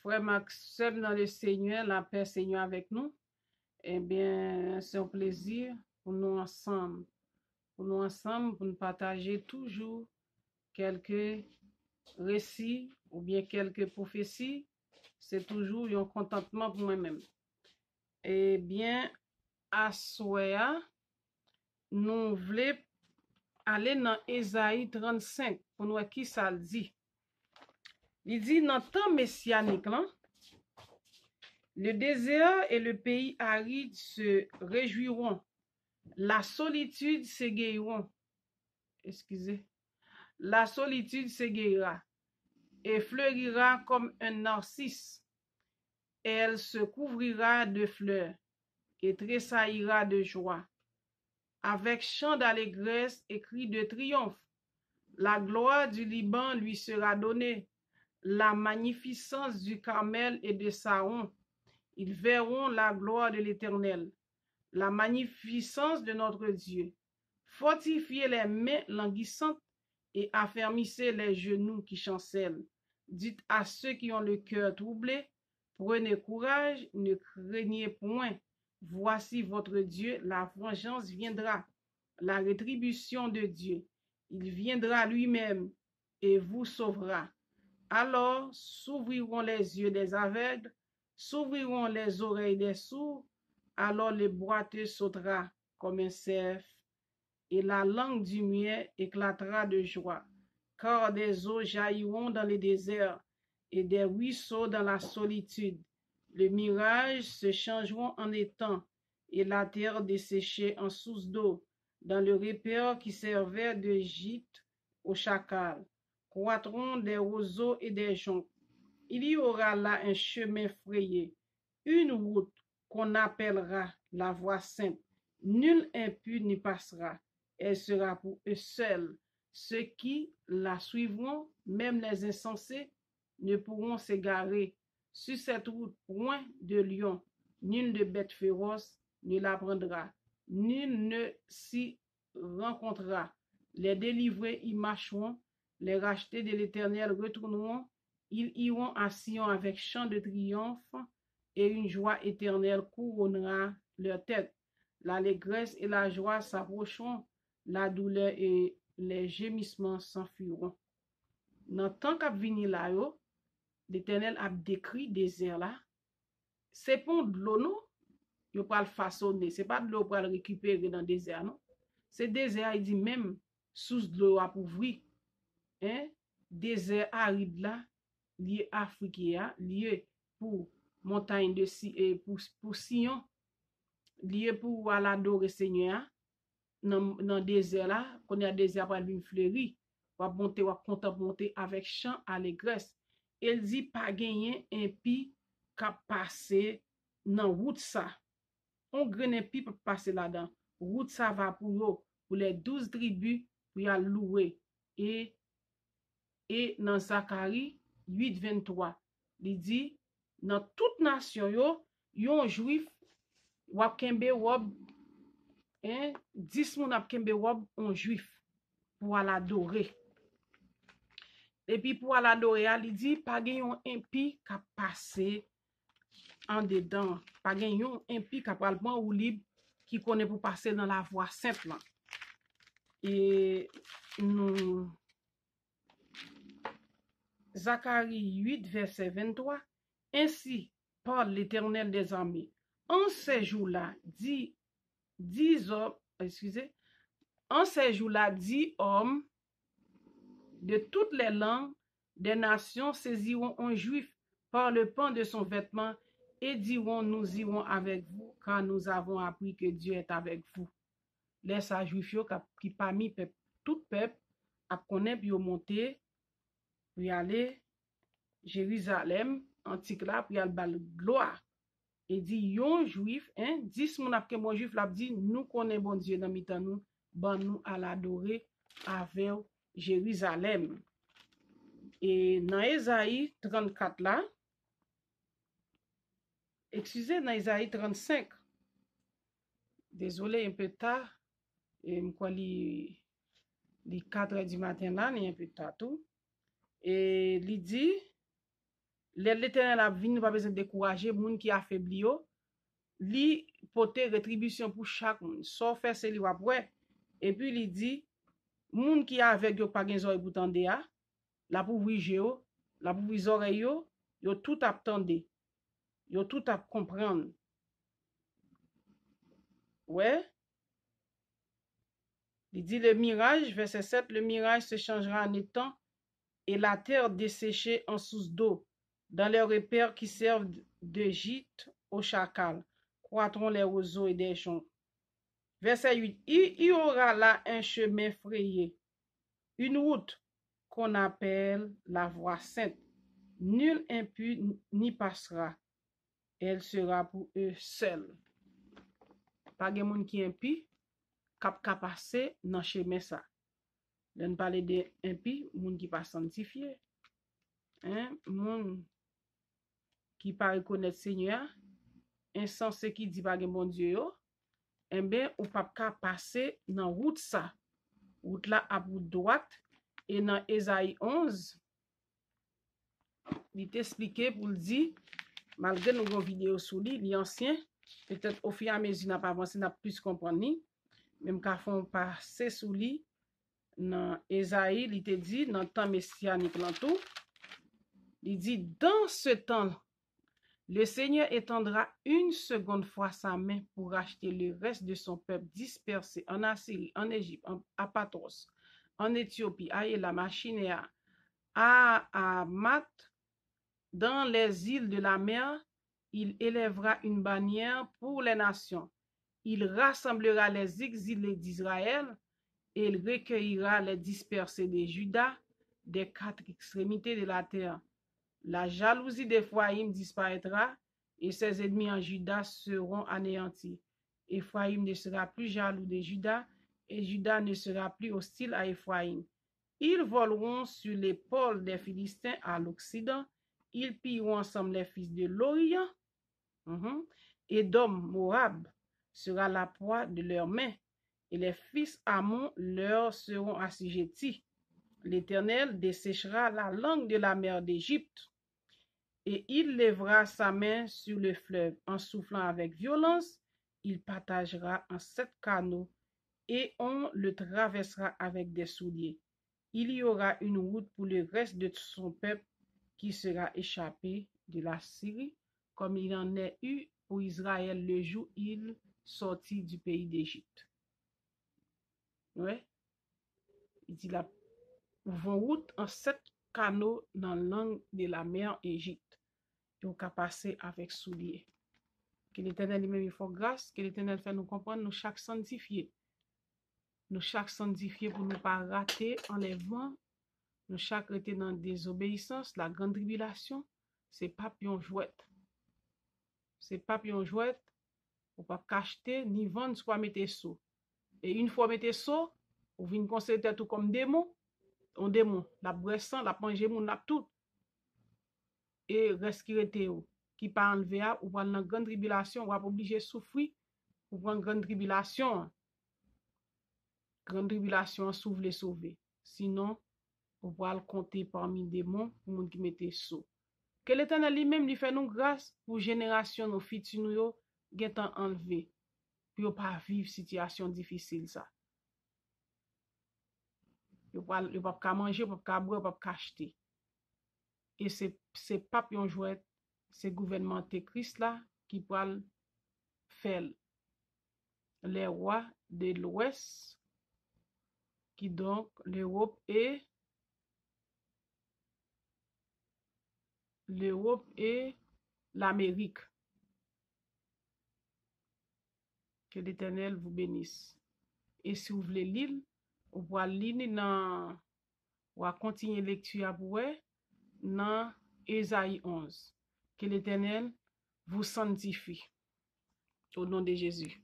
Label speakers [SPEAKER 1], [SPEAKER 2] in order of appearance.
[SPEAKER 1] frère Maxime dans le Seigneur, la paix Seigneur avec nous. Eh bien, c'est un plaisir pour nous ensemble, pour nous partager toujours quelques récits ou bien quelques prophéties. C'est toujours un contentement pour moi-même. Eh bien, à soya, nous voulons aller dans Ésaïe 35 pour nous qui ça le dit. Il dit dans le temps messianique, là, le désert et le pays aride se réjouiront. La solitude s'égayeront. Excusez. La solitude s'égayera et fleurira comme un narcisse. Elle se couvrira de fleurs et tressaillira de joie. Avec chant d'allégresse et cri de triomphe, la gloire du Liban lui sera donnée, la magnificence du Carmel et de Saron. Ils verront la gloire de l'Éternel, la magnificence de notre Dieu. Fortifiez les mains languissantes et affermissez les genoux qui chancellent. Dites à ceux qui ont le cœur troublé, prenez courage, ne craignez point. Voici votre Dieu, la vengeance viendra, la rétribution de Dieu. Il viendra lui-même et vous sauvera. Alors s'ouvriront les yeux des aveugles, s'ouvriront les oreilles des sourds, alors le boiteux sautera comme un cerf, et la langue du muet éclatera de joie, car des eaux jailliront dans les déserts, et des ruisseaux dans la solitude. Les mirages se changeront en étang, et la terre desséchée en source d'eau, dans le repaire qui servait de gîte aux chacals. Croîtront des roseaux et des joncs. Il y aura là un chemin frayé, une route qu'on appellera la voie sainte. Nul impur n'y passera. Elle sera pour eux seuls. Ceux qui la suivront, même les insensés, ne pourront s'égarer. Sur cette route, point de lion, nul de bête féroce ne la prendra. Nul ne s'y rencontrera. Les délivrés y marcheront, les rachetés de l'Éternel retourneront. Ils iront à Sion avec chant de triomphe, et une joie éternelle couronnera leur tête. L'allégresse et la joie s'approcheront, la douleur et les gémissements s'enfuiront. Dans le temps qu'a venu là, l'Éternel a décrit désert là. C'est pour de l'eau, non? Il pas le façonner. C'est pas de l'eau pour le récupérer dans le désert, non? C'est désert, il dit même, sous de l'eau à ouvrir. Hein? Désert aride là, lié africain, lié pour montagne de pour Sion, lié pour l'adorer Seigneur dans désert là, qu'on a désert pour venir fleurir, va monter, va contempler avec chant allégresse. Il dit pas gagner un pi qu'a passer dans route ça. On grain un pi pour passer là-dedans. Route ça va pour les 12 tribus pour y louer et dans Zacharie 8:23, il dit dans toute nation yon juif wap kembe wob 10 moun ap kembe wob on juif pour l'adorer. Et puis pour l'adorer, il dit pas gen yon impi ka passe en dedans, pas gen yon impi ka pral prend ou libre qui connaît pour passer dans la voie sainte là. Et nous Zacharie 8, verset 23, ainsi parle l'Éternel des armées. En ces jours-là, en ces jours-là, 10 hommes de toutes les langues des nations saisiront un juif par le pan de son vêtement et diront, nous irons avec vous, car nous avons appris que Dieu est avec vous. Laisse à juif qui parmi tout peuple a connaître puis monter pour y aller Jérusalem antique là pour y aller bal gloire. Et dit yon juif 10 moun ap ke bon juif la dit nous connaît bon Dieu dans mitan nous ban nous à l'adorer avec Jérusalem. Et dans Ésaïe 34 là, excusez, dans Ésaïe 35, désolé un peu tard, et m'kwa li 4 heures du matin là, ni un peu tard tout. Et il dit L'Éternel a venu, pas besoin de décourager, moun qui affaibli yo, li pote rétribution pour chaque moun. So fait c'est li wap wè. Et puis il dit, moun qui avec yo pas gen oreille pour tande a, la pou wije yo, la pou wije oreille yo tout ap tande. Yo tout ap comprendre. Ouais. Il dit le mirage, verset 7, le mirage se changera en étang et la terre desséchée en source d'eau. Dans les repères qui servent de gîte aux chacals, croîtront les roseaux et des joncs. Verset 8, il y aura là un chemin frayé, une route qu'on appelle la voie sainte. Nul impur n'y passera. Elle sera pour eux seuls. Pas de monde qui impie, cap passer dans chemin ça. L'on parle de impie, monde qui pas sanctifié. Hein, monde qui pas reconnaître Seigneur, insensé qui dit pas bon Dieu yo, eh bien ou pas passer dans route ça. Route là à bout droite et dans Ésaïe 11, il t'expliqué pour le dire malgré nos vidéos sur lui, il est ancien, peut-être au fur et à mesure n'a pas avancé, n'a plus comprendre ni, même quand font passer sous lui dans Ésaïe, il te dit dans le temps messianique l'entour, il dit dans ce temps le Seigneur étendra une seconde fois sa main pour racheter le reste de son peuple dispersé en Assyrie, en Égypte, à Patros, en Éthiopie, à Élam, à Chinéa, à Hamath, dans les îles de la mer. Il élèvera une bannière pour les nations. Il rassemblera les exilés d'Israël et il recueillera les dispersés de Juda des quatre extrémités de la terre. La jalousie d'Ephraïm disparaîtra et ses ennemis en Juda seront anéantis. Ephraïm ne sera plus jaloux de Juda et Juda ne sera plus hostile à Ephraïm. Ils voleront sur l'épaule des Philistins à l'Occident. Ils pilleront ensemble les fils de l'Orient. Édom, Moab sera la proie de leurs mains et les fils Ammon leur seront assujettis. L'Éternel desséchera la langue de la mer d'Égypte et il lèvera sa main sur le fleuve en soufflant avec violence. Il partagera en 7 canaux et on le traversera avec des souliers. Il y aura une route pour le reste de son peuple qui sera échappé de la Syrie, comme il en est eu pour Israël le jour où il sortit du pays d'Égypte. Ouais. Il dit la route en 7 canaux dans l'angle de la mer Égypte. Et on peut passer avec souliers. Que l'Éternel lui-même il faut grâce, que l'Éternel fait nous comprendre, nous chaque sanctifié. Nous chaque sanctifié pour ne pas rater enlèvement. Nous chaque été dans désobéissance, la grande tribulation, c'est pas pion jouette. C'est pas pion jouette, ou pas acheter ni vendre, soit mettre sous. Et une fois mettre sous, ou vient considérer tout comme démon, un démon, la bressan, la manger moun, la tout. Et respirer qui pas enlevé ou prendre la grande tribulation, ou va obligé souffrir pour prendre grande tribulation. Grande tribulation, sauve les sauver. Sinon, on va le compter parmi des démons pour moun qui mette sous. Que l'Éternel lui-même lui fait nous grâce pour génération nos futurs nous yo getan enlevé. Puis pas vivre situation difficile ça. Yo pas manger, pas boire, pas acheter. Et c'est pas pion jouet, c'est gouvernement Christ là qui peut faire les rois de l'Ouest qui donc l'Europe et l'Amérique. Que l'Éternel vous bénisse. Et si vous voulez lire, vous pouvez lire dans, ou continuer lecture après dans Ésaïe 11. Que l'Éternel vous sanctifie. Au nom de Jésus.